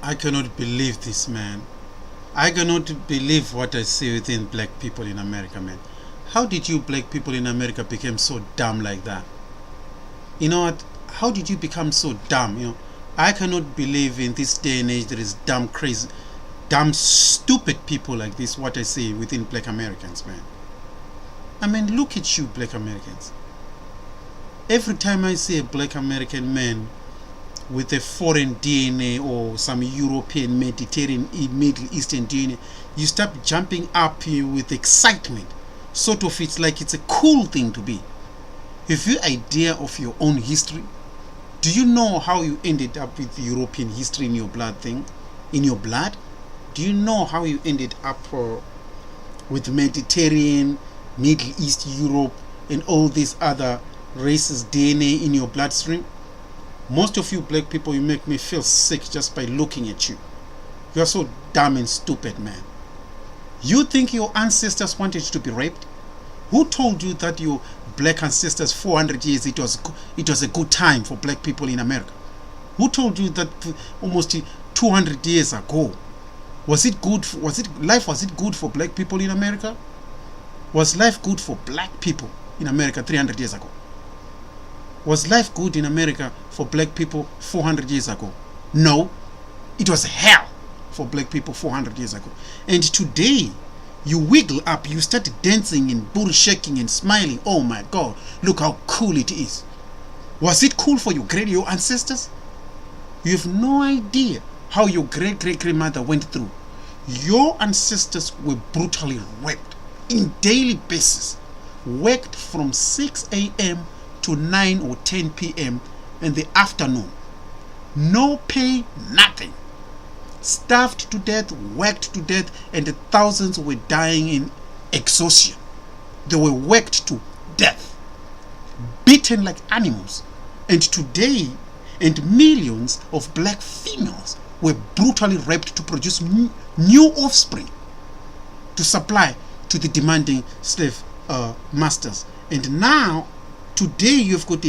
I cannot believe this, man. I cannot believe what I see within black people in America, man. How did you black people in America become so dumb like that? You know what? How did you become so dumb? I cannot believe in this day and age there is dumb, crazy, dumb, stupid people like this. What I see within black Americans, man. I mean, look at you, black Americans. Every time I see a black American man with a foreign DNA or some European, Mediterranean, Middle Eastern DNA, you start jumping up with excitement. Sort of, it's like it's a cool thing to be. Have you idea of your own history? Do you know how you ended up with European history in your blood thing? In your blood? Do you know how you ended up with Mediterranean, Middle East, Europe, and all these other races' DNA in your bloodstream? Most of you black people, you make me feel sick just by looking at you. You are so dumb and stupid, man. You think your ancestors wanted to be raped? Who told you that your black ancestors 400 years it was a good time for black people in America? Who told you that almost 200 years ago was it good was it good for black people in America? Was life good for black people in America 300 years ago? Was life good in America for black people 400 years ago? No. It was hell for black people 400 years ago. And today, you wiggle up, you start dancing and booty shaking and smiling. Oh my God, look how cool it is. Was it cool for your ancestors? You have no idea how your great-great-grandmother went through. Your ancestors were brutally raped in daily basis, worked from 6 a.m. to 9 or 10 p.m. in the afternoon. No pay, nothing. Starved to death, worked to death, and the thousands were dying in exhaustion. They were worked to death, beaten like animals. And today, millions of black females were brutally raped to produce new offspring to supply to the demanding slave masters. And now, today you've got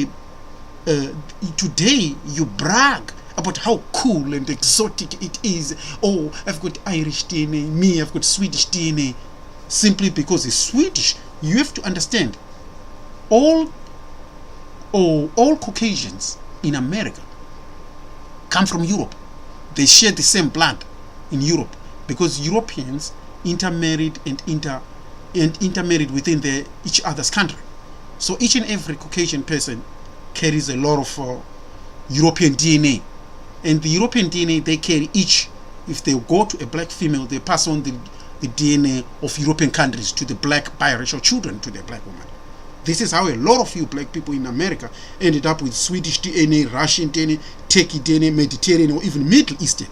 today you brag about how cool and exotic it is. Oh, I've got Irish DNA, me, I've got Swedish DNA. Simply because it's Swedish. You have to understand, all Caucasians in America come from Europe. They share the same blood in Europe because Europeans intermarried and intermarried within each other's country. So each and every Caucasian person carries a lot of European DNA. And the European DNA they carry each, if they go to a black female, they pass on the DNA of European countries to the black biracial children, to the black woman. This is how a lot of you black people in America ended up with Swedish DNA, Russian DNA, Turkey DNA, Mediterranean, or even Middle Eastern.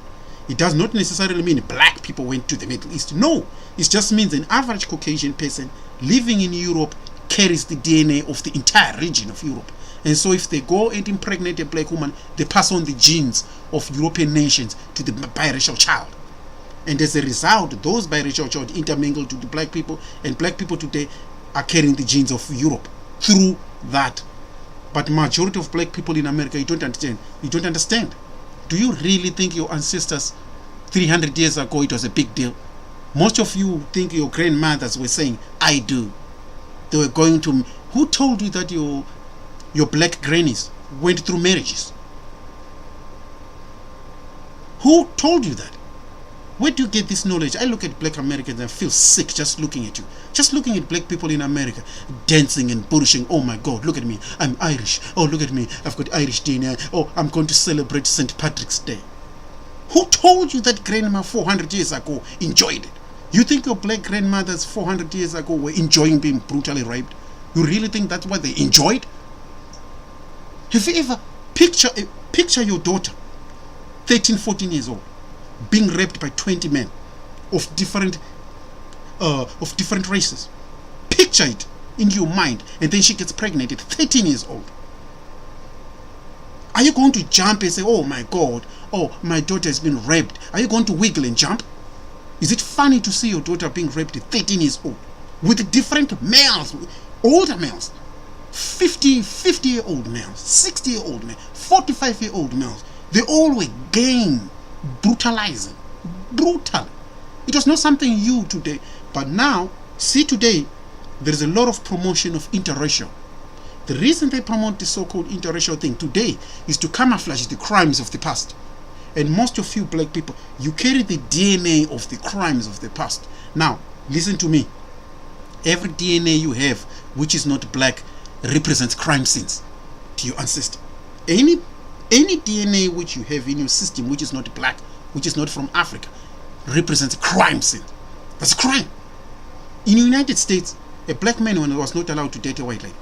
It does not necessarily mean black people went to the Middle East. No, it just means an average Caucasian person living in Europe carries the DNA of the entire region of Europe. And so if they go and impregnate a black woman, they pass on the genes of European nations to the biracial child. And as a result, those biracial children intermingle to the black people, and black people today are carrying the genes of Europe through that. But majority of black people in America, you don't understand. You don't understand. Do you really think your ancestors 300 years ago it was a big deal? Most of you think your grandmothers were saying, I do. They were going to... Who told you that your black grannies went through marriages? Who told you that? Where do you get this knowledge? I look at black Americans and I feel sick just looking at you. Just looking at black people in America dancing and bullshitting. Oh my God, look at me. I'm Irish. Oh, look at me. I've got Irish DNA. Oh, I'm going to celebrate St. Patrick's Day. Who told you that grandma 400 years ago enjoyed it? You think your black grandmothers 400 years ago were enjoying being brutally raped? You really think that's what they enjoyed? Have you ever picture your daughter, 13, 14 years old, being raped by 20 men of different races? Picture it in your mind, and then she gets pregnant at 13 years old. Are you going to jump and say, oh my God, oh, my daughter has been raped? Are you going to wiggle and jump? Is it funny to see your daughter being raped at 13 years old with different males, older males, 50-year-old males, 60-year-old males, 45-year-old males? They all were brutalizing. Brutal. It was not something new today. But now, see today, there is a lot of promotion of interracial. The reason they promote the so-called interracial thing today is to camouflage the crimes of the past. And most of you black people, you carry the DNA of the crimes of the past. Now, listen to me. Every DNA you have, which is not black, represents crime scenes to your ancestor. Any DNA which you have in your system, which is not black, which is not from Africa, represents a crime scene. That's a crime. In the United States, a black man was not allowed to date a white lady.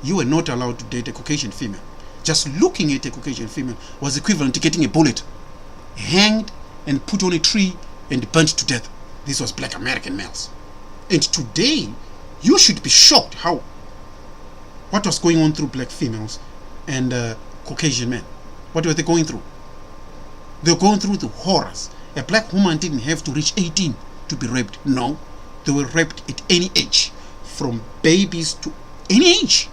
You were not allowed to date a Caucasian female. Just looking at a Caucasian female was equivalent to getting a bullet, hanged and put on a tree and burnt to death. This was black American males. And today, you should be shocked what was going on through black females and Caucasian men. What were they going through? They were going through the horrors. A black woman didn't have to reach 18 to be raped. No, they were raped at any age, from babies to any age.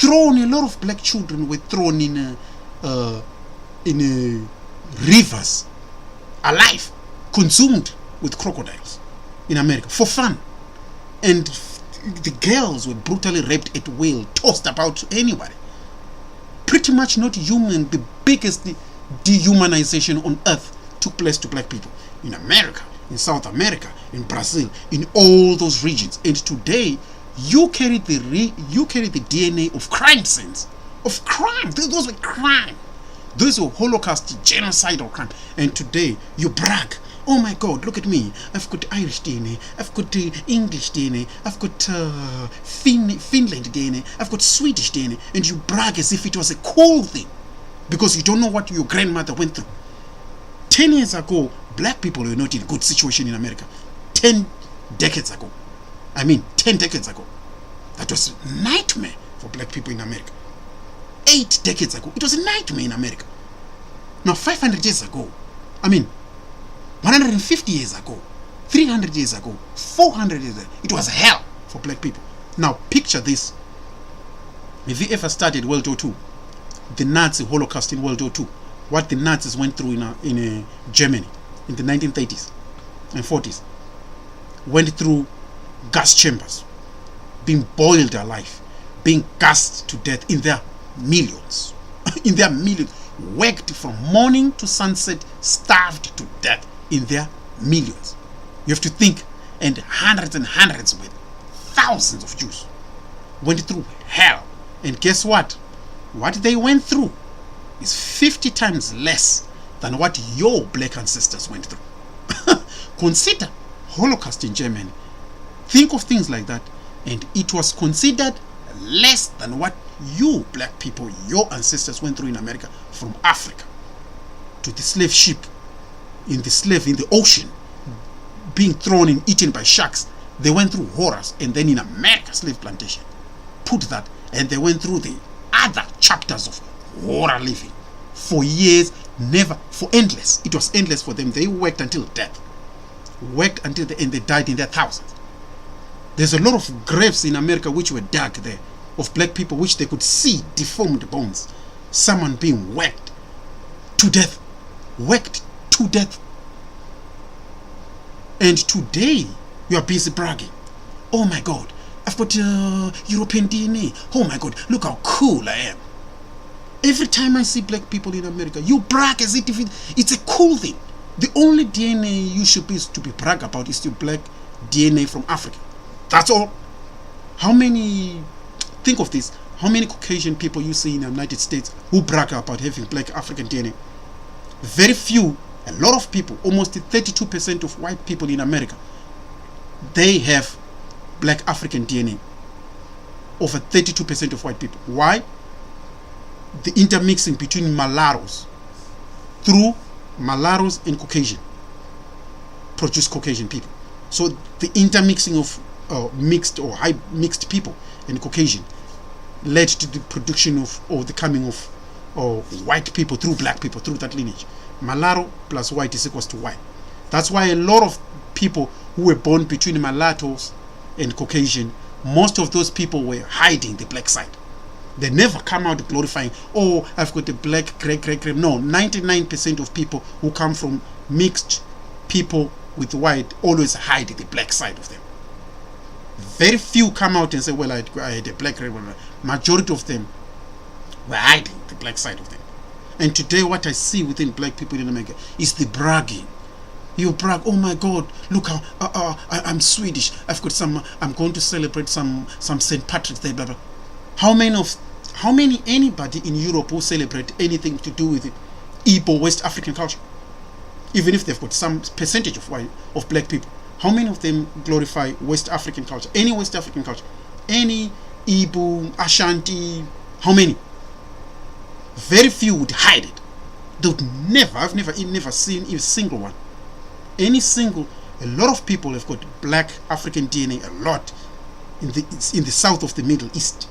A lot of black children were thrown in rivers, alive, consumed with crocodiles in America for fun. And the girls were brutally raped at will, tossed about to anybody. Pretty much not human. The biggest dehumanization on earth took place to black people in America, in South America, in Brazil, in all those regions. And today, you carry the DNA of crime scenes, of crime. Those were crime. Those were Holocaust, genocidal crime. And today, you brag. Oh my God, look at me. I've got Irish DNA. I've got English DNA. I've got Finland DNA. I've got Swedish DNA. And you brag as if it was a cool thing because you don't know what your grandmother went through. 10 years ago, black people were not in a good situation in America. 10 decades ago. 10 decades ago. That was a nightmare for black people in America. 8 decades ago, it was a nightmare in America. Now, 500 years ago, 150 years ago, 300 years ago, 400 years ago, it was hell for black people. Now, picture this. If you ever studied World War II, the Nazi Holocaust in World War II, what the Nazis went through in Germany in the 1930s and 40s, went through gas chambers, being boiled alive, being gassed to death in their millions, in their millions, worked from morning to sunset, starved to death in their millions. You have to think, and hundreds with thousands of Jews went through hell. And guess what? What they went through is 50 times less than what your black ancestors went through. Consider Holocaust in Germany. Think of things like that, and it was considered less than what you black people, your ancestors went through in America, from Africa to the slave ship, in the ocean, being thrown and eaten by sharks. They went through horrors. And then in America, slave plantation, put that, and they went through the other chapters of horror living for years, never, for endless. It was endless for them. They worked until death, worked until the end. They died in their thousands. There's a lot of graves in America which were dug there of black people, which they could see deformed bones, someone being worked to death, worked to death. And today you are busy bragging. Oh my God, I've got European DNA. Oh my God, look how cool I am. Every time I see black people in America, you brag as if it's a cool thing. The only DNA you should be to be brag about is your black DNA from Africa. That's all. Think of this, how many Caucasian people you see in the United States who brag about having black African DNA? Very few. A lot of people, almost 32% of white people in America, they have black African DNA. Over 32% of white people. Why? The intermixing between mulattoes through mulattoes and Caucasian produce Caucasian people. So the intermixing of mixed or high mixed people and Caucasian led to the production of, or the coming of white people through black people, through that lineage. Mulatto plus white is equals to white. That's why a lot of people who were born between mulattoes and Caucasian, most of those people were hiding the black side. They never come out glorifying, oh, I've got a black great. No, 99% of people who come from mixed people with white always hide the black side of them. Very few come out and say, well, I had a black great. Majority of them were hiding the black side of them. And today what I see within black people in America is the bragging. You brag, oh my God, look how I'm Swedish. I've got I'm going to celebrate some St. Patrick's Day, blah blah. How many anybody in Europe who celebrate anything to do with it, Igbo West African culture? Even if they've got some percentage of black people, how many of them glorify West African culture? Any West African culture? Any Igbo, Ashanti, how many? Very few would hide it. They would never, I've never seen a single one. A lot of people have got black African DNA, a lot, in the south of the Middle East.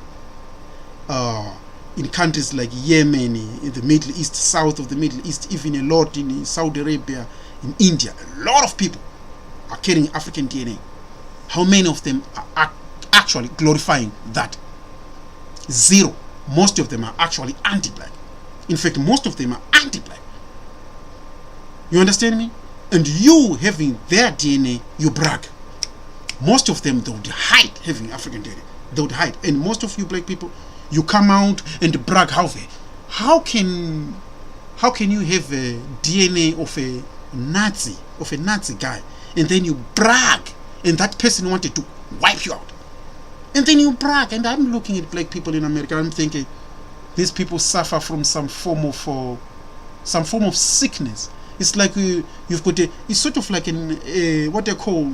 In countries like Yemen, in the Middle East, south of the Middle East, even a lot in Saudi Arabia, in India. A lot of people are carrying African DNA. How many of them are actually glorifying that? Zero. Most of them are actually anti-black. In fact, most of them are anti-black. You understand me? And you having their DNA, you brag. Most of them, they would hide having African DNA. They would hide. And most of you black people, you come out and brag. How can you have a DNA of a Nazi guy, and then you brag, and that person wanted to wipe you out, and then you brag? And I'm looking at black people in America, I'm thinking, these people suffer from some form of sickness. It's like you've got it's sort of like what they call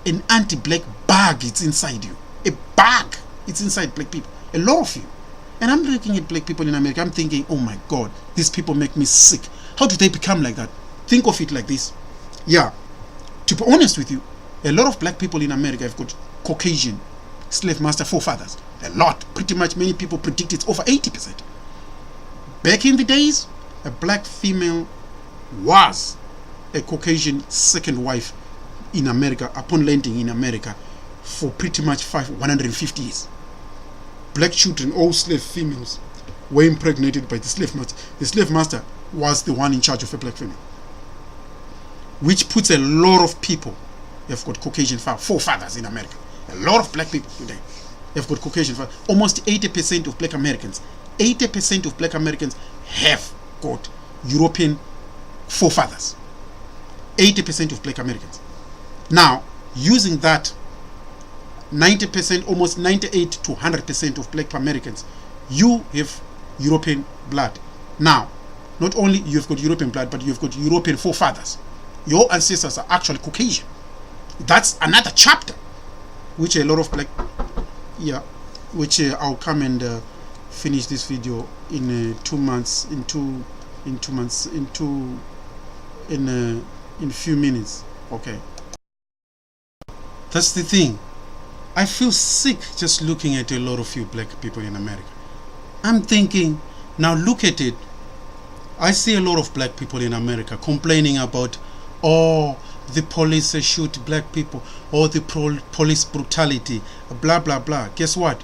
an anti-black bug. It's inside you. A bug. It's inside black people. A lot of you. And I'm looking at black people in America. I'm thinking, oh my God, these people make me sick. How do they become like that? Think of it like this. Yeah. To be honest with you, a lot of black people in America have got Caucasian slave master forefathers. A lot. Pretty much many people predict it's over 80%. Back in the days, a black female was a Caucasian second wife in America upon landing in America for pretty much 150 years. Black children, all slave females, were impregnated by the slave master. The slave master was the one in charge of a black female, which puts a lot of people have got Caucasian forefathers in America. A lot of black people today have got Caucasian fathers. Almost 80% of black Americans, 80% of black Americans have got European forefathers. 80% of black Americans. Now, using that, 90%, almost 98 to 100% of black Americans, you have European blood. Now, not only you've got European blood, but you've got European forefathers. Your ancestors are actually Caucasian. That's another chapter, which a lot of black, which I'll come and finish this video in 2 months, in few minutes. Okay. That's the thing. I feel sick just looking at a lot of you black people in America. I'm thinking, now look at it. I see a lot of black people in America complaining about, oh, the police shoot black people, or the police brutality, blah blah blah. Guess what?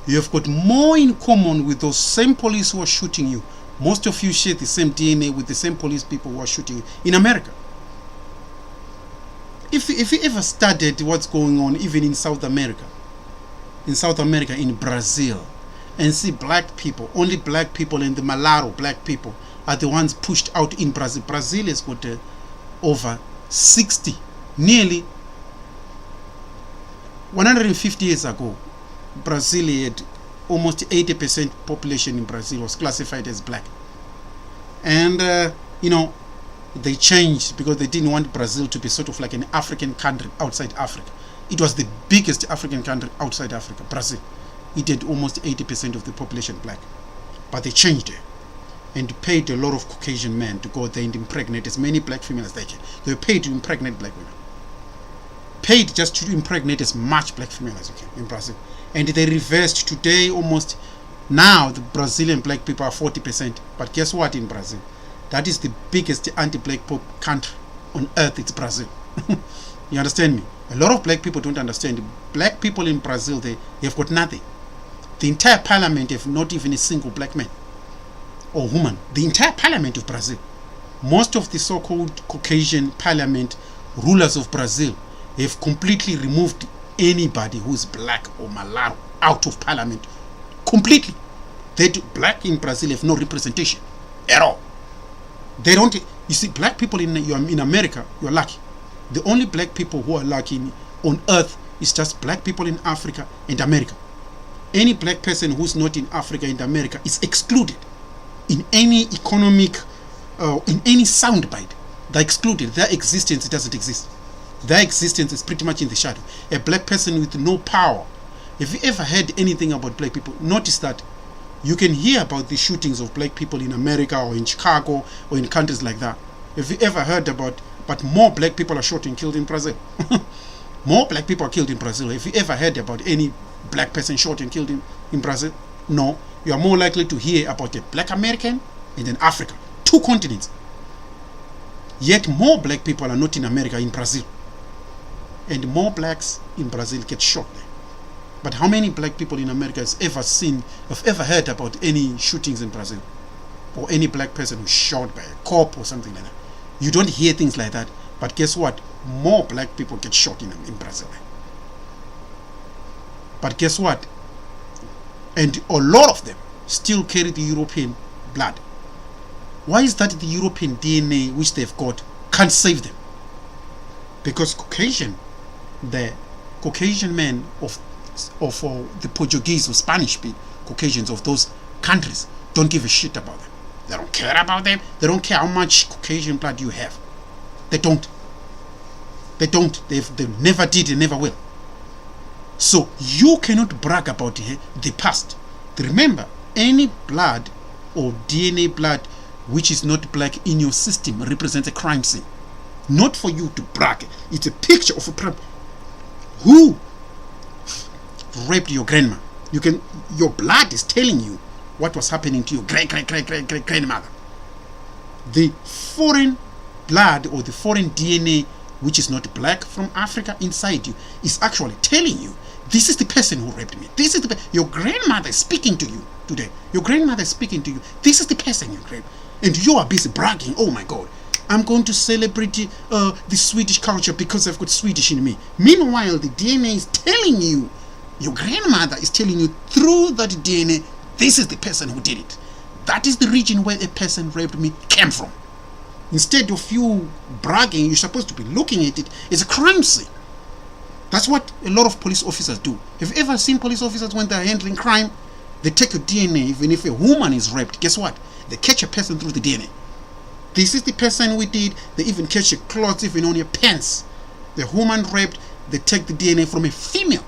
You have got more in common with those same police who are shooting you. Most of you share the same DNA with the same police people who are shooting you in America. If you ever studied what's going on even in South America, in Brazil, and see black people, only black people and the Malaro black people are the ones pushed out in Brazil. Brazil has got over 60, nearly 150 years ago, Brazil had almost 80% population in Brazil was classified as black. And, they changed because they didn't want Brazil to be sort of like an African country outside Africa. It was the biggest African country outside Africa, Brazil. It had almost 80% of the population black. But they changed it and paid a lot of Caucasian men to go there and impregnate as many black females as they can. They were paid to impregnate black women. Paid just to impregnate as much black female as you can in Brazil. And they reversed today almost. Now the Brazilian black people are 40%. But guess what in Brazil? That is the biggest anti-black country on earth. It's Brazil. You understand me? A lot of black people don't understand. Black people in Brazil, they have got nothing. The entire parliament have not even a single black man or woman. The entire parliament of Brazil. Most of the so-called Caucasian parliament rulers of Brazil have completely removed anybody who is black or Malaro out of parliament. Completely. Black in Brazil have no representation at all. They don't. You see, black people in America, you're lucky. The only black people who are lucky on earth is just black people in Africa and America. Any black person who's not in Africa and America is excluded in any economic, in any soundbite. They're excluded. Their existence doesn't exist. Their existence is pretty much in the shadow. A black person with no power. If you ever heard anything about black people, notice that you can hear about the shootings of black people in America or in Chicago or in countries like that. If you ever heard about, but more black people are shot and killed in Brazil. More black people are killed in Brazil. If you ever heard about any black person shot and killed in Brazil, no. You are more likely to hear about a black American and an Africa. 2 continents. Yet more black people are not in America, in Brazil. And more blacks in Brazil get shot there. But how many black people in America have ever heard about any shootings in Brazil? Or any black person who's shot by a cop or something like that? You don't hear things like that. But guess what? More black people get shot in Brazil. But guess what? And a lot of them still carry the European blood. Why is that the European DNA which they've got can't save them? Because the Caucasian men of the Portuguese or Spanish Caucasians of those countries don't give a shit about them. They don't care about them. They don't care how much Caucasian blood you have. They don't. They don't. They never did and never will. So you cannot brag about the past. Remember, any blood or DNA blood which is not black in your system represents a crime scene. Not for you to brag. It's a picture of a problem. Who raped your grandma? Your blood is telling you what was happening to your great grandmother. The foreign blood or the foreign DNA which is not black from Africa inside you is actually telling you, this is the person who raped me. This is your grandmother is speaking to you today. Your grandmother is speaking to you. This is the person you raped. And you are busy bragging, oh my God, I'm going to celebrate the Swedish culture because I've got Swedish in me. Meanwhile, the DNA is telling you, your grandmother is telling you through that DNA, this is the person who did it. That is the region where a person raped me came from. Instead of you bragging, you're supposed to be looking at it as a crime scene. That's what a lot of police officers do. Have you ever seen police officers when they're handling crime? They take your DNA, even if a woman is raped. Guess what? They catch a person through the DNA. This is the person we did. They even catch your clothes even on your pants. The woman raped, they take the DNA from a female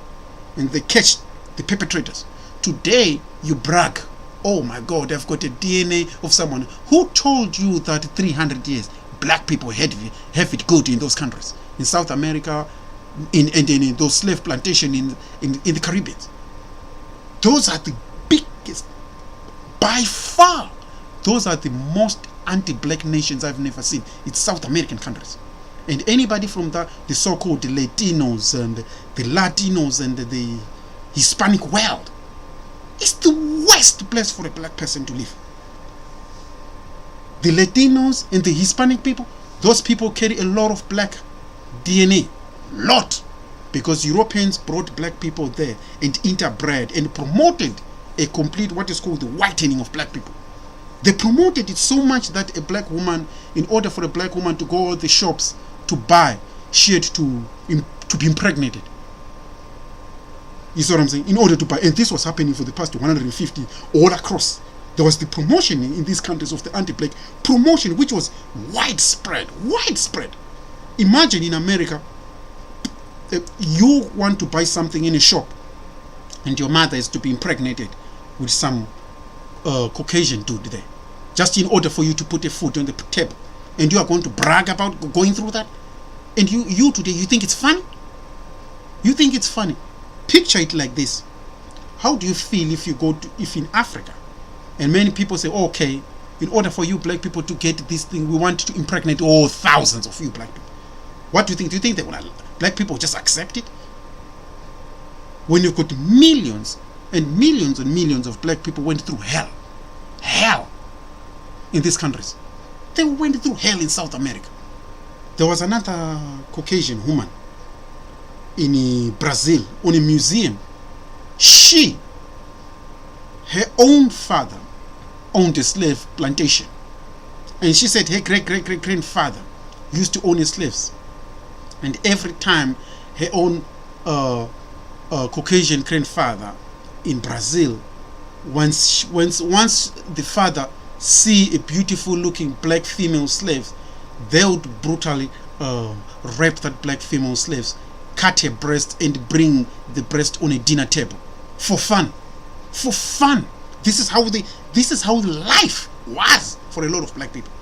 and they catch the perpetrators. Today, you brag. Oh my God, I've got a DNA of someone. Who told you that 300 years black people have it good in those countries? In South America, in those slave plantations in the Caribbean. Those are the biggest, by far, those are the most anti-black nations I've never seen. It's South American countries. And anybody from the so-called Latinos and the Latinos and the Hispanic world, it's the worst place for a black person to live. The Latinos and the Hispanic people, those people carry a lot of black DNA. Lot. Because Europeans brought black people there and interbred and promoted a complete, what is called the whitening of black people. They promoted it so much that a black woman, in order for a black woman to go to the shops to buy, she had to be impregnated. You see what I'm saying? In order to buy. And this was happening for the past 150 all across. There was the promotion in these countries of the anti-black promotion, which was widespread. Imagine in America, you want to buy something in a shop and your mother is to be impregnated with some Caucasian dude there, just in order for you to put a food on the table, and you are going to brag about going through that. And you today, you think it's funny? You think it's funny? Picture it like this. How do you feel if in Africa and many people say, okay, in order for you black people to get this thing, we want to impregnate all thousands of you black people? What do you think? Do you think that black people just accept it? When you've got millions and millions of black people went through hell in these countries. They went through hell in South America. There was another Caucasian woman in Brazil, on a museum. Her own father owned a slave plantation, and she said her great-great-great-grandfather used to own slaves, and every time her own Caucasian grandfather in Brazil, once the father see a beautiful looking black female slave, they would brutally rape that black female slaves, cut her breast and bring the breast on a dinner table for fun. This is how life was for a lot of black people.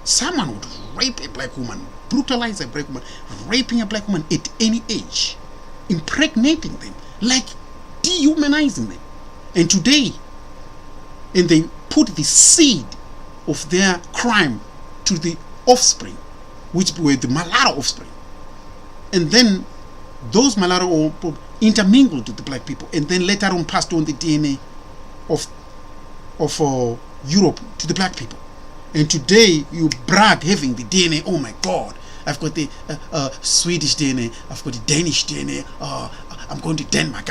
Someone would rape a black woman, brutalize a black woman, raping a black woman at any age, impregnating them, like dehumanizing them. And today, and they put the seed of their crime to the offspring, which were the mulatto offspring. And then those mulatto intermingled with the black people, and then later on passed on the DNA of Europe to the black people. And today you brag having the DNA. Oh my God, I've got the Swedish DNA, I've got the Danish DNA, I'm going to Denmark.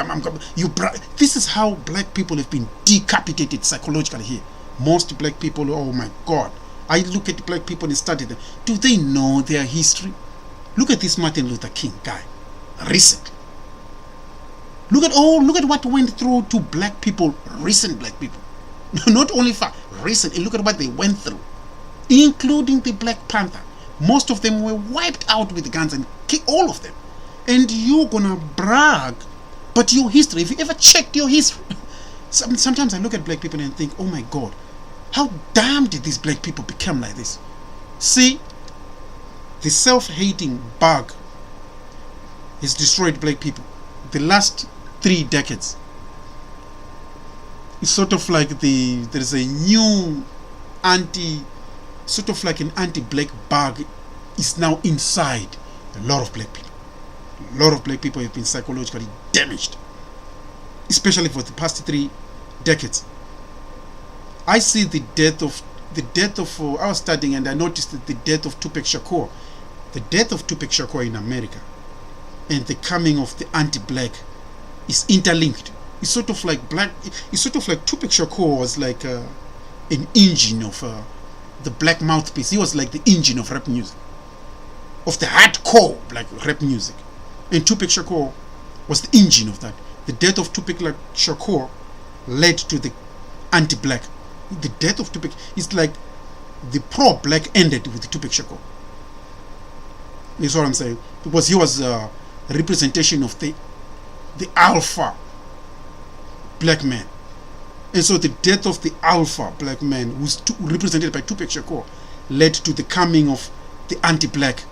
This is how black people have been decapitated psychologically here. Most black people, oh my God. I look at black people and study them. Do they know their history? Look at this Martin Luther King guy, recent. Look at what went through to black people, recent black people. Not only for recent, and look at what they went through, including the Black Panther. Most of them were wiped out with guns and killed, all of them. And you're gonna brag, but your history, if you ever checked your history, sometimes I look at black people and think, oh my God, how damn did these black people become like this? See, the self-hating bug has destroyed black people. The last 3 decades, it's sort of like there's a new sort of like an anti-black bug is now inside a lot of black people. A lot of black people have been psychologically damaged, especially for the past 3 decades. I see the death of I was studying and I noticed that the death of Tupac Shakur in America and the coming of the anti-black is interlinked. It's sort of like Tupac Shakur was like an engine of the black mouthpiece. He was like the engine of rap music, of the hardcore black rap music. And Tupac Shakur was the engine of that. The death of Tupac Shakur led to the anti-black. The death of Tupac is like the pro-black ended with Tupac Shakur. That's what I'm saying. Because he was a representation of the alpha black man. And so the death of the alpha black man, who's represented by Tupac Shakur, led to the coming of the anti-black,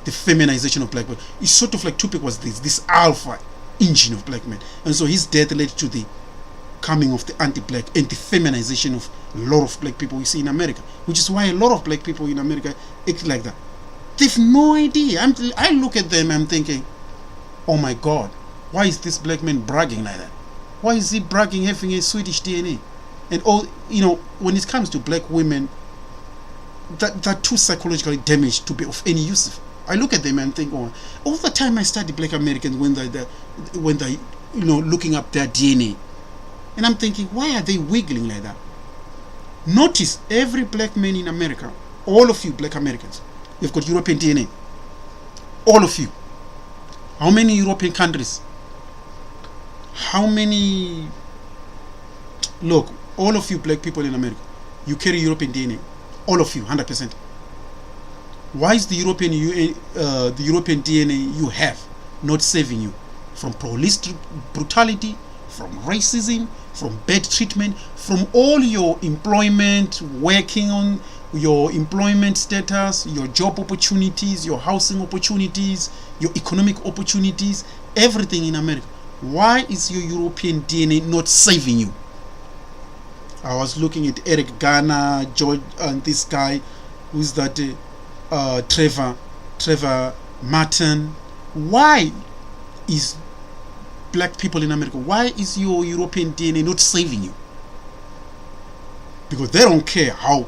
the feminization of black men. It's sort of like Tupac was this alpha engine of black men. And so his death led to the coming of the anti-black and the feminization of a lot of black people we see in America, which is why a lot of black people in America act like that. They've no idea. I look at them and I'm thinking, oh my God, why is this black man bragging like that? Why is he bragging having a Swedish DNA? And when it comes to black women, they're too psychologically damaged to be of any use. I look at them and think, oh, all the time I study black Americans when they looking up their DNA, and I'm thinking, why are they wiggling like that? Notice every black man in America, all of you black Americans, you've got European DNA. All of you. How many European countries? How many? Look, all of you black people in America, you carry European DNA. All of you, 100%. Why is the European DNA you have not saving you from police brutality, from racism, from bad treatment, from all your employment, working on your employment status, your job opportunities, your housing opportunities, your economic opportunities, everything in America? Why is your European DNA not saving you? I was looking at Eric Garner, George, and this guy, who's that Trevor Martin. Why is black people in America, why is your European DNA not saving you? Because they don't care how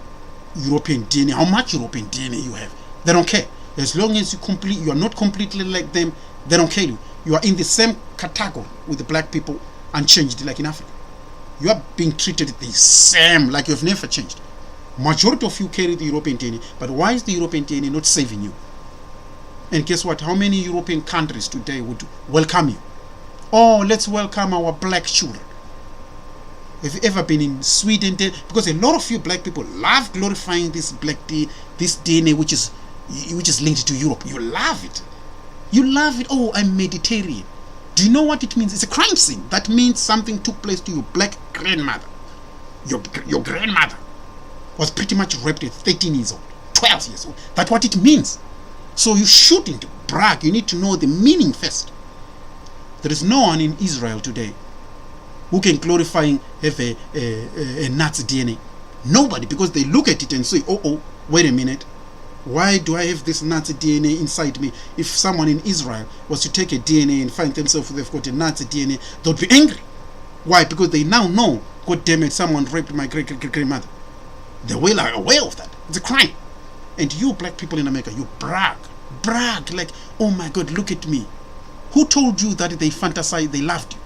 European DNA, how much European DNA you have. They don't care. As long as you are not completely like them, they don't care you. You are in the same category with the black people, unchanged like in Africa. You are being treated the same, like you have never changed. Majority of you carry the European DNA, but why is the European DNA not saving you? And guess what? How many European countries today would welcome you? Oh, let's welcome our black children. Have you ever been in Sweden? Because a lot of you black people love glorifying this this DNA which is linked to Europe. You love it. You love it. Oh, I'm Mediterranean. Do you know what it means? It's a crime scene. That means something took place to your black grandmother. Your grandmother was pretty much raped at 13 years old, 12 years old. That's what it means. So you shouldn't brag. You need to know the meaning first. There is no one in Israel today who can glorify have a Nazi DNA. Nobody, because they look at it and say, oh, wait a minute. Why do I have this Nazi DNA inside me? If someone in Israel was to take a DNA and find themselves they've got a Nazi DNA, they would be angry. Why? Because they now know, God damn it, someone raped my great-great-grandmother. They're well aware of that. It's a crime. And you black people in America, you brag like, oh my God, look at me. Who told you that they fantasized, they loved you?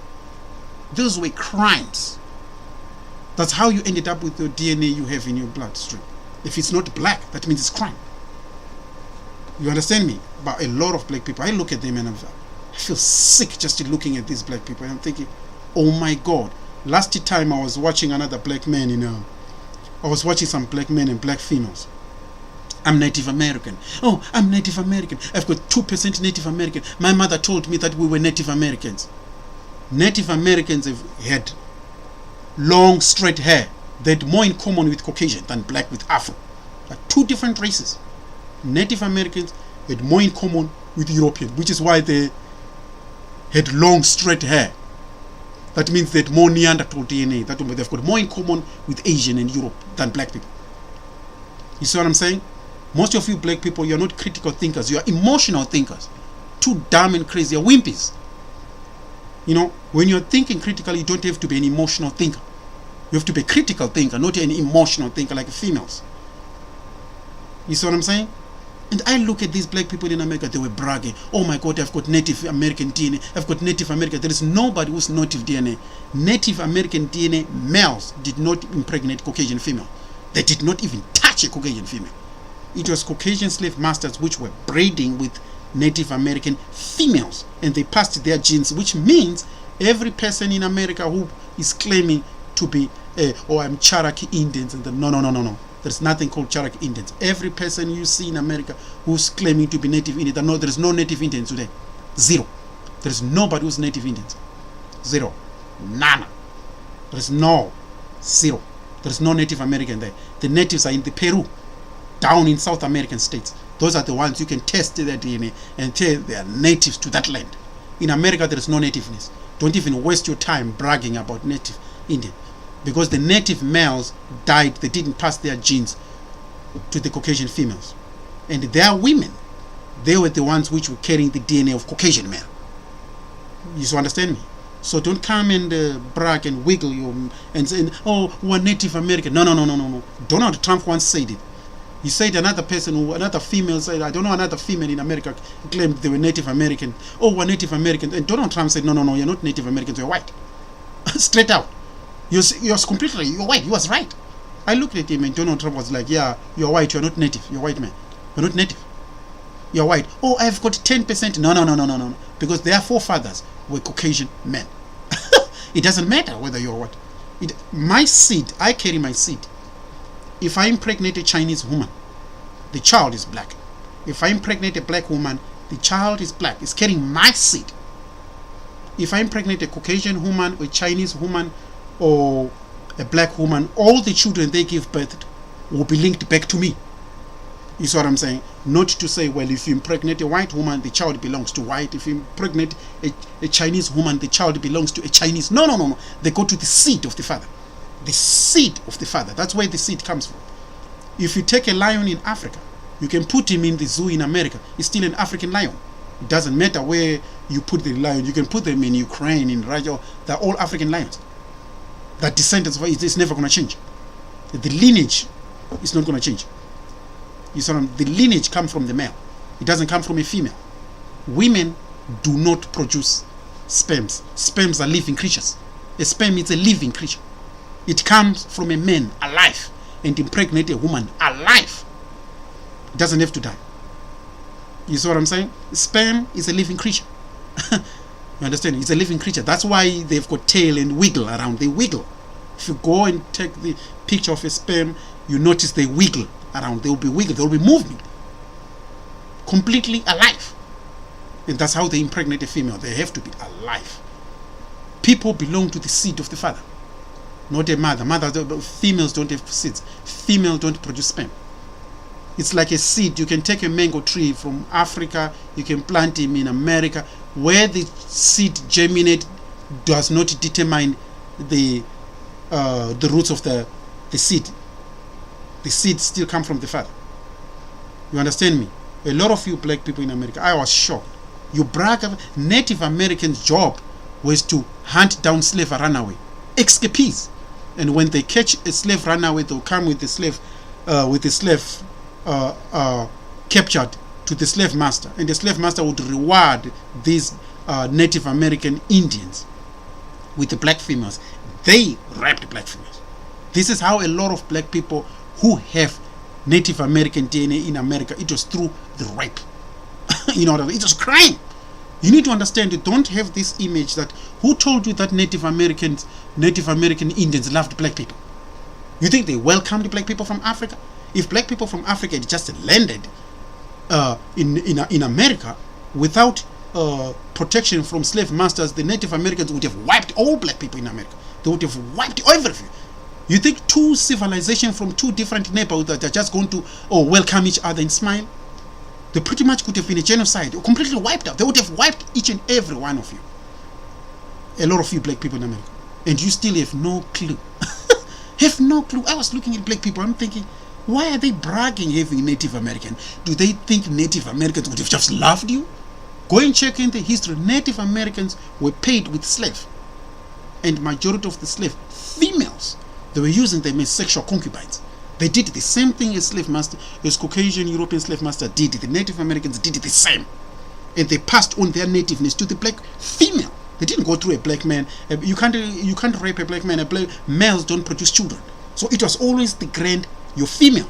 Those were crimes. That's how you ended up with the DNA you have in your bloodstream. If it's not black, that means it's crime. You understand me? But a lot of black people, I look at them and I feel sick just looking at these black people. And I'm thinking, oh my God. Last time I was watching another black man I was watching some black men and black females. I'm Native American. Oh, I'm Native American. I've got 2% Native American. My mother told me that we were Native Americans. Native Americans have had long, straight hair. They had more in common with Caucasian than black with Afro. They're two different races. Native Americans had more in common with European, which is why they had long, straight hair. That means they had more Neanderthal DNA. That means they've got more in common with Asian and Europe than black people. You see what I'm saying? Most of you black people, you're not critical thinkers. You are emotional thinkers. Too dumb and crazy. You're wimpies. You know, when you're thinking critically, you don't have to be an emotional thinker. You have to be a critical thinker, not an emotional thinker like females. You see what I'm saying? And I look at these black people in America, they were bragging, oh my God, I've got Native American DNA. I've got Native American. There is nobody who's Native DNA. Native American DNA males did not impregnate Caucasian female. They did not even touch a Caucasian female. It was Caucasian slave masters which were breeding with Native American females, and they passed their genes, which means every person in America who is claiming to be, I'm Cherokee Indians, and no. There's nothing called Cherokee Indians. Every person you see in America who's claiming to be Native Indian, no, there's no Native Indians today. Zero. There's nobody who's Native Indians. Zero. None. There's no. Zero. There's no Native American there. The natives are in the Peru, down in South American states. Those are the ones you can test their DNA and tell they are natives to that land. In America, there is no nativeness. Don't even waste your time bragging about Native Indian. Because the native males died, they didn't pass their genes to the Caucasian females. And their women, they were the ones which were carrying the DNA of Caucasian male. You understand me? So don't come and brag and wiggle your and say, oh, we're Native American. No. Donald Trump once said it. He said another female said, I don't know, another female in America claimed they were Native American. Oh, we're Native American. And Donald Trump said, no, you're not Native Americans, you're white. Straight out. You're white. He was right. I looked at him and Donald Trump was like, yeah, you're white, you're not native. You're white man. You're not native. You're white. Oh, I've got 10%. No. Because their forefathers were Caucasian men. It doesn't matter whether you're what. My seed, I carry my seed. If I impregnate a Chinese woman, the child is black. If I impregnate a black woman, the child is black. It's carrying my seed. If I impregnate a Caucasian woman or a Chinese woman or a black woman, all the children they give birth to will be linked back to me. You see what I'm saying? Not to say, well, if you impregnate a white woman, the child belongs to white. If you impregnate a Chinese woman, the child belongs to a Chinese. No. They go to the seed of the father. The seed of the father. That's where the seed comes from. If you take a lion in Africa, you can put him in the zoo in America. He's still an African lion. It doesn't matter where you put the lions. You can put them in Ukraine, in Russia. They're all African lions. That descendants of it is never going to change. The lineage is not going to change. You saw the lineage comes from the male. It doesn't come from a female. Women do not produce sperms. Sperms are living creatures. A sperm is a living creature. It comes from a man alive and impregnate a woman alive. It doesn't have to die. You see what I'm saying? Sperm is a living creature. You understand? It's a living creature. That's why they've got tail and wiggle around. They wiggle. If you go and take the picture of a sperm, you notice they wiggle around. They will be wiggle. They will be moving. Completely alive. And that's how they impregnate a female. They have to be alive. People belong to the seed of the father, not a mother. Females don't have seeds. Females don't produce sperm. It's like a seed. You can take a mango tree from Africa. You can plant him in America. Where the seed germinate does not determine the roots of the seed. The seed still come from the father. You understand me? A lot of you black people in America, I was shocked. You brag of Native Americans' job was to hunt down slave runaway, escapees, and when they catch a slave runaway, they'll come with the slave captured to the slave master, and the slave master would reward these Native American Indians with the black females. They raped black females. This is how a lot of black people who have Native American DNA in America, it was through the rape. You know what I mean? It was crime. You need to understand, you don't have this image that who told you that Native American Indians loved black people? You think they welcomed black people from Africa? If black people from Africa had just landed in America without protection from slave masters, the Native Americans would have wiped all black people in America. They would have wiped everything. You think two civilizations from two different neighborhoods that are just going to welcome each other and smile? They pretty much could have been a genocide, completely wiped out. They would have wiped each and every one of you. A lot of you black people in America. And you still have no clue. Have no clue. I was looking at black people, I'm thinking, why are they bragging having Native American? Do they think Native Americans would have just loved you? Go and check in the history. Native Americans were paid with slave. And majority of the slave, females, they were using them as sexual concubines. They did the same thing as slave master, as Caucasian European slave master did. The Native Americans did the same. And they passed on their nativeness to the black female. They didn't go through a black man. You can't rape a black man. Males don't produce children. So it was always your female,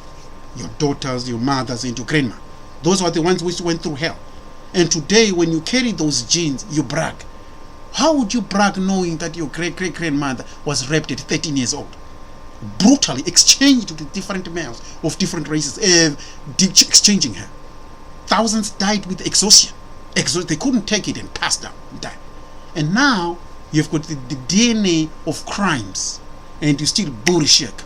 your daughters, your mothers, and your grandma. Those are the ones which went through hell. And today, when you carry those genes, you brag. How would you brag knowing that your great-great-grandmother was raped at 13 years old? Brutally exchanged with different males of different races, exchanging her. Thousands died with exhaustion. They couldn't take it and passed out and died. And now you've got the DNA of crimes, and you still bullshit.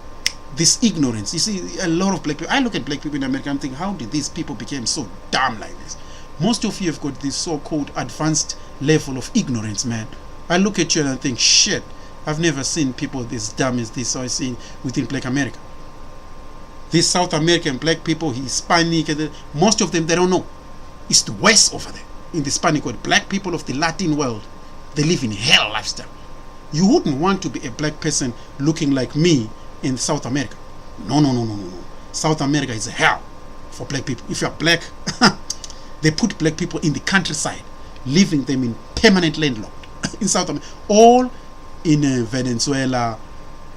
This ignorance. You see, a lot of black people. I look at black people in America. I'm thinking, how did these people become so dumb like this? Most of you have got this so-called advanced level of ignorance, man. I look at you and I think, shit. I've never seen people this dumb as this I see within Black America. These South American black people, Hispanic, most of them, they don't know. It's the West over there, in the Hispanic world. Black people of the Latin world, they live in hell lifestyle. You wouldn't want to be a black person looking like me in South America. No. South America is a hell for black people. If you're black, they put black people in the countryside, leaving them in permanent landlocked. In South America, all in Venezuela,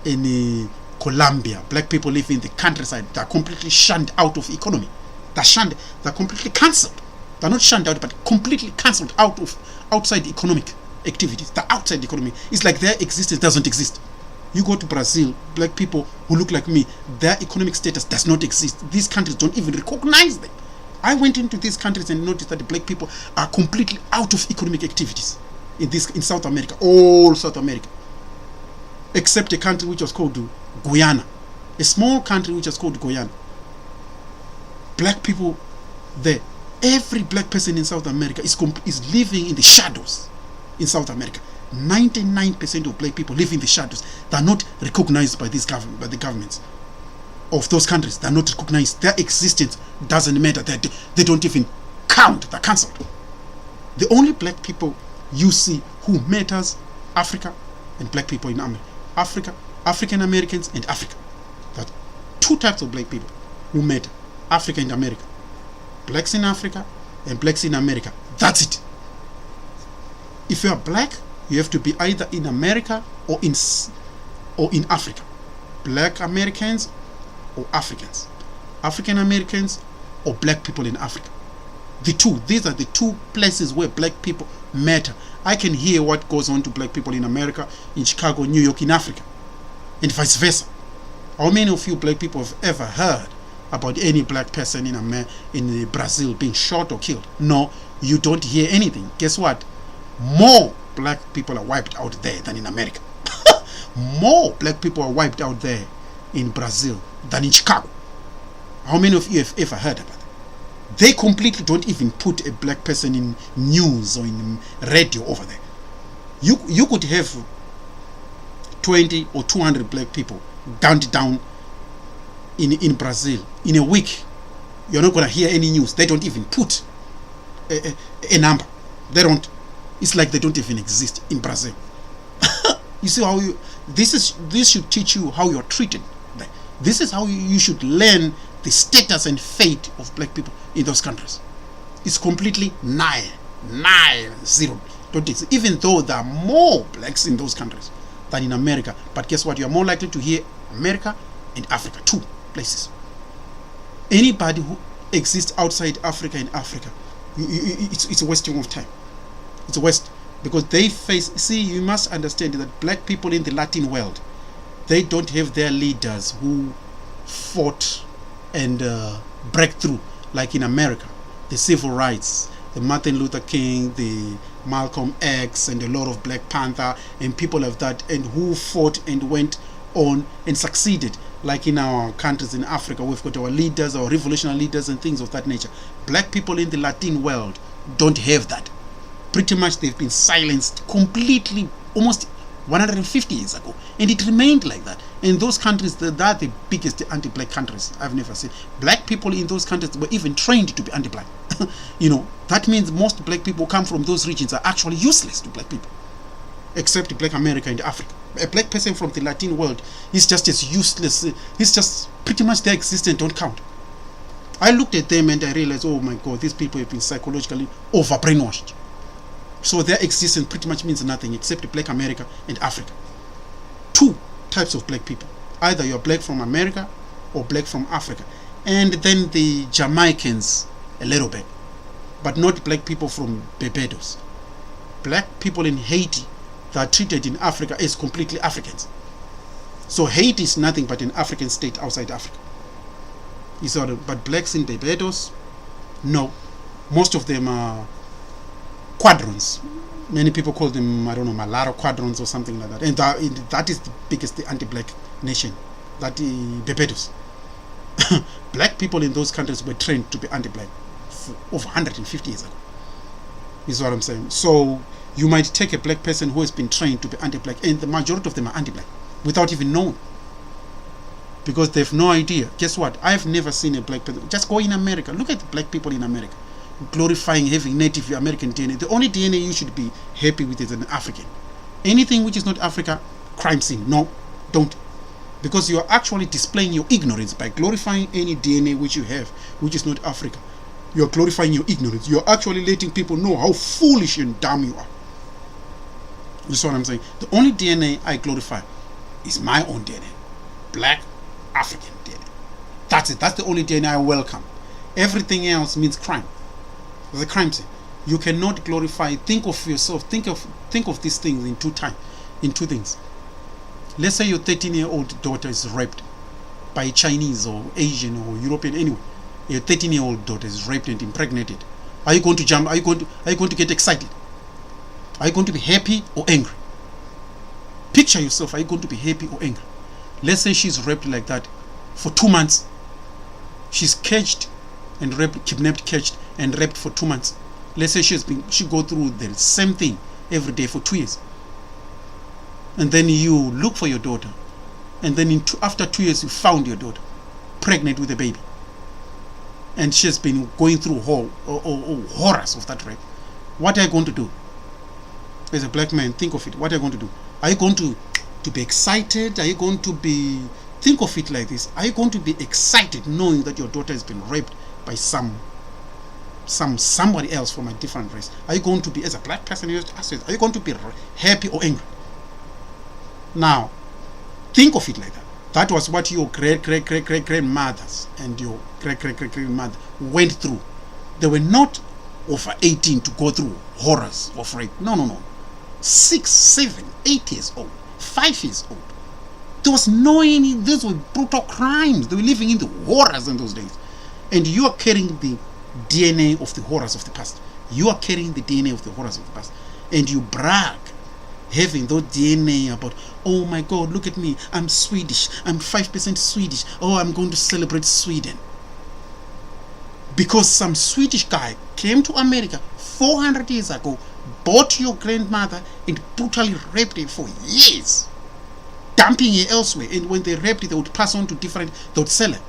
in Colombia, black people live in the countryside. They're completely shunned out of economy. They're completely cancelled. They're not shunned out, but completely cancelled out of outside economic activities. The outside economy is like their existence doesn't exist. You go to Brazil, black people who look like me, their economic status does not exist. These countries don't even recognize them. I went into these countries and noticed that the black people are completely out of economic activities in South America, all South America, except a country which was called Guyana, a small country which was called Guyana. Black people there, every black person in South America is living in the shadows in South America. 99% of black people live in the shadows. They are not recognized by the governments of those countries. They are not recognized. Their existence doesn't matter. They don't even count. They're cancelled. The only black people you see who matters, Africa and black people in America. Africa, African Americans and Africa. That two types of black people who matter, Africa and America. Blacks in Africa and blacks in America. That's it. If you are black, you have to be either in America or in Africa. Black Americans or Africans. African Americans or black people in Africa. These are the two places where black people matter. I can hear what goes on to black people in America, in Chicago, New York, in Africa, and vice versa. How many of you black people have ever heard about any black person in Brazil being shot or killed? No, you don't hear anything. Guess what? More black people are wiped out there than in America. More black people are wiped out there in Brazil than in Chicago. How many of you have ever heard about that? They completely don't even put a black person in news or in radio over there. You could have 20 or 200 black people gunned down in Brazil in a week. You're not going to hear any news. They don't even put a number. They don't. It's like they don't even exist in Brazil. You see how this should teach you how you're treated. This is how you should learn the status and fate of black people in those countries. It's completely zero. Don't exist. Even though there are more blacks in those countries than in America, but guess what? You are more likely to hear America and Africa, two places. Anybody who exists outside Africa and Africa, it's a wasting of time. It's a waste, because they face. See, you must understand that black people in the Latin world, they don't have their leaders who fought and break through like in America. The civil rights, the Martin Luther King, the Malcolm X, and a lot of Black Panther and people of that, and who fought and went on and succeeded. Like in our countries in Africa, we've got our leaders, our revolutionary leaders and things of that nature. Black people in the Latin world don't have that. Pretty much they've been silenced completely almost 150 years ago, and it remained like that. In those countries, they're the biggest anti-black countries I've never seen. Black people in those countries were even trained to be anti-black. That means most black people who come from those regions are actually useless to black people, except Black America and Africa. A black person from the Latin world is just as useless. He's just pretty much their existence don't count. I looked at them and I realized, oh my God, these people have been psychologically over-brainwashed. So their existence pretty much means nothing except Black America and Africa. Two types of black people. Either you're black from America or black from Africa. And then the Jamaicans a little bit. But not black people from Barbados. Black people in Haiti that are treated in Africa as completely Africans. So Haiti is nothing but an African state outside Africa. But blacks in Barbados, no. Most of them are quadrants. Many people call them, I don't know, Malaro quadrants or something like that. And that is the biggest anti-black nation, that Barbados. Black people in those countries were trained to be anti-black for over 150 years ago. Is what I'm saying. So you might take a black person who has been trained to be anti-black, and the majority of them are anti-black without even knowing, because they have no idea. Guess what? I've never seen a black person. Just go in America. Look at the black people in America, glorifying having Native American DNA. The only DNA you should be happy with is an African. Anything which is not Africa, crime scene. No, don't. Because you are actually displaying your ignorance by glorifying any DNA which you have, which is not Africa. You are glorifying your ignorance. You are actually letting people know how foolish and dumb you are. You see what I'm saying? The only DNA I glorify is my own DNA. Black African DNA. That's it. That's the only DNA I welcome. Everything else means crime. It's a crime scene. You cannot glorify. Think of yourself. Think of these things in two things. Let's say your 13-year-old daughter is raped by a Chinese or Asian or European, anyway. Your 13-year-old daughter is raped and impregnated. Are you going to jump? Are you going to get excited? Are you going to be happy or angry? Picture yourself. Are you going to be happy or angry? Let's say she's raped like that for 2 months. She's caged and raped, kidnapped, caged and raped for 2 months. Let's say she go through the same thing every day for 2 years. And then you look for your daughter, and then after 2 years you found your daughter pregnant with a baby, and she has been going through horrors of that rape. what are you going to do? As a black man, think of it. What are you going to do? Are you going to be excited? Are you going to be... Think of it like this. Are you going to be excited knowing that your daughter has been raped by somebody else from a different race? Are you going to be, as a black person, are you going to be happy or angry? Now, think of it like that. That was what your great-great-great-great-grandmothers and your great-great-great-grandmother went through. They were not over 18 to go through horrors of rape. No. 6, 7, 8 years old, 5 years old. There was no any... These were brutal crimes. They were living in the horrors in those days. And you are carrying the DNA of the horrors of the past. You are carrying the DNA of the horrors of the past. And you brag, having those DNA about, oh my God, look at me, I'm Swedish, I'm 5% Swedish, oh, I'm going to celebrate Sweden. Because some Swedish guy came to America 400 years ago, bought your grandmother and brutally raped her for years, dumping her elsewhere. And when they raped her, they would pass on to different, they would sell her.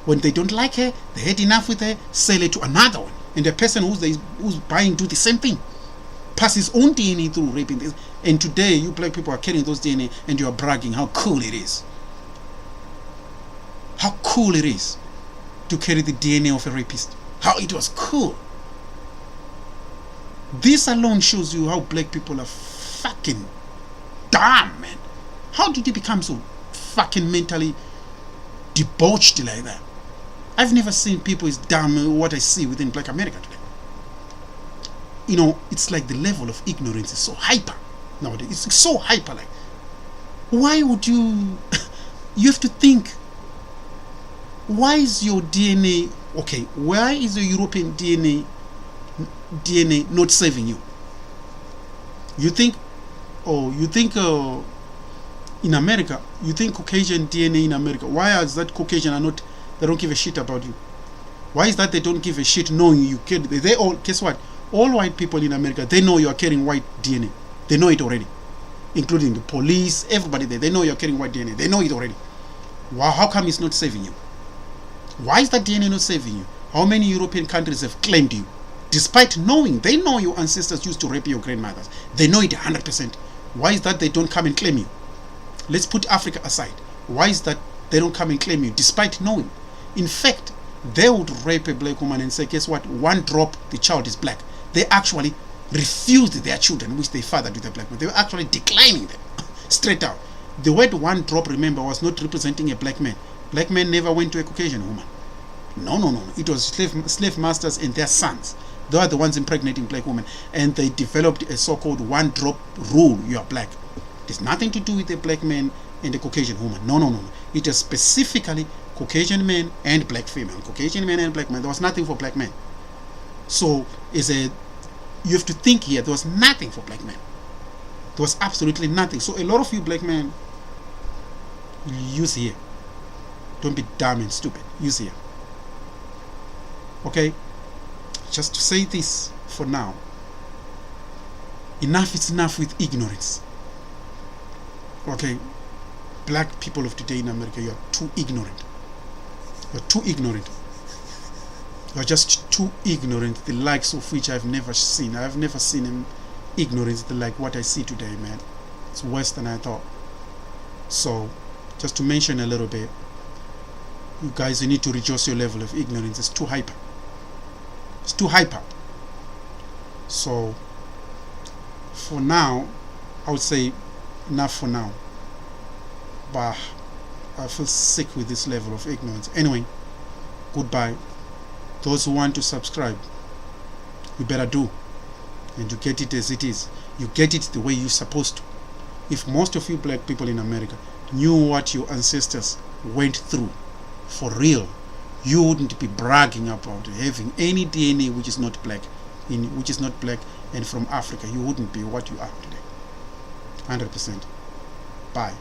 When they don't like her, they had enough with her, sell her to another one. And the person who's buying do the same thing. Pass his own DNA through raping this. And today, you black people are carrying those DNA and you are bragging how cool it is. How cool it is to carry the DNA of a rapist. How it was cool. This alone shows you how black people are fucking dumb, man. How did you become so fucking mentally debauched like that? I've never seen people as dumb as what I see within black America today. You know, it's like the level of ignorance is so hyper nowadays. It's so hyper. Like, why would you... You have to think, why is your DNA... Okay, why is the European DNA not saving you? You think... in America, you think Caucasian DNA in America, why is that Caucasian are not... They don't give a shit about you? Why is that they don't give a shit knowing you kid? They all... Guess what? All white people in America, they know you are carrying white DNA. They know it already. Including the police, everybody there. They know you are carrying white DNA. They know it already. Wow, how come it's not saving you? Why is that DNA not saving you? How many European countries have claimed you? Despite knowing, they know your ancestors used to rape your grandmothers. They know it 100%. Why is that they don't come and claim you? Let's put Africa aside. Why is that they don't come and claim you despite knowing? In fact, they would rape a black woman and say, guess what? One drop, the child is black. They actually refused their children, which they fathered with a black man. They were actually declining them straight out. The word one drop, remember, was not representing a black man. Black men never went to a Caucasian woman. No. It was slave masters and their sons. They are the ones impregnating black women. And they developed a so-called one drop rule. You are black. It has nothing to do with a black man and a Caucasian woman. No. It is specifically Caucasian men and black female. Caucasian men and black men. There was nothing for black men. So you have to think here, there was nothing for black men. There was absolutely nothing. So a lot of you black men, use here. Don't be dumb and stupid. Use here. Okay? Just to say this for now. Enough is enough with ignorance. Okay? Black people of today in America, you are too ignorant. You are too ignorant. You are just too ignorant, the likes of which I've never seen. I've never seen an ignorance like what I see today, man. It's worse than I thought. So, just to mention a little bit, you guys, you need to reduce your level of ignorance. It's too hyper. It's too hyper. So, for now, I would say enough for now. But I feel sick with this level of ignorance. Anyway, goodbye. Those who want to subscribe, you better do. And you get it as it is. You get it the way you're supposed to. If most of you black people in America knew what your ancestors went through, for real, you wouldn't be bragging about having any DNA which is not black, and from Africa. You wouldn't be what you are today. 100%. Bye.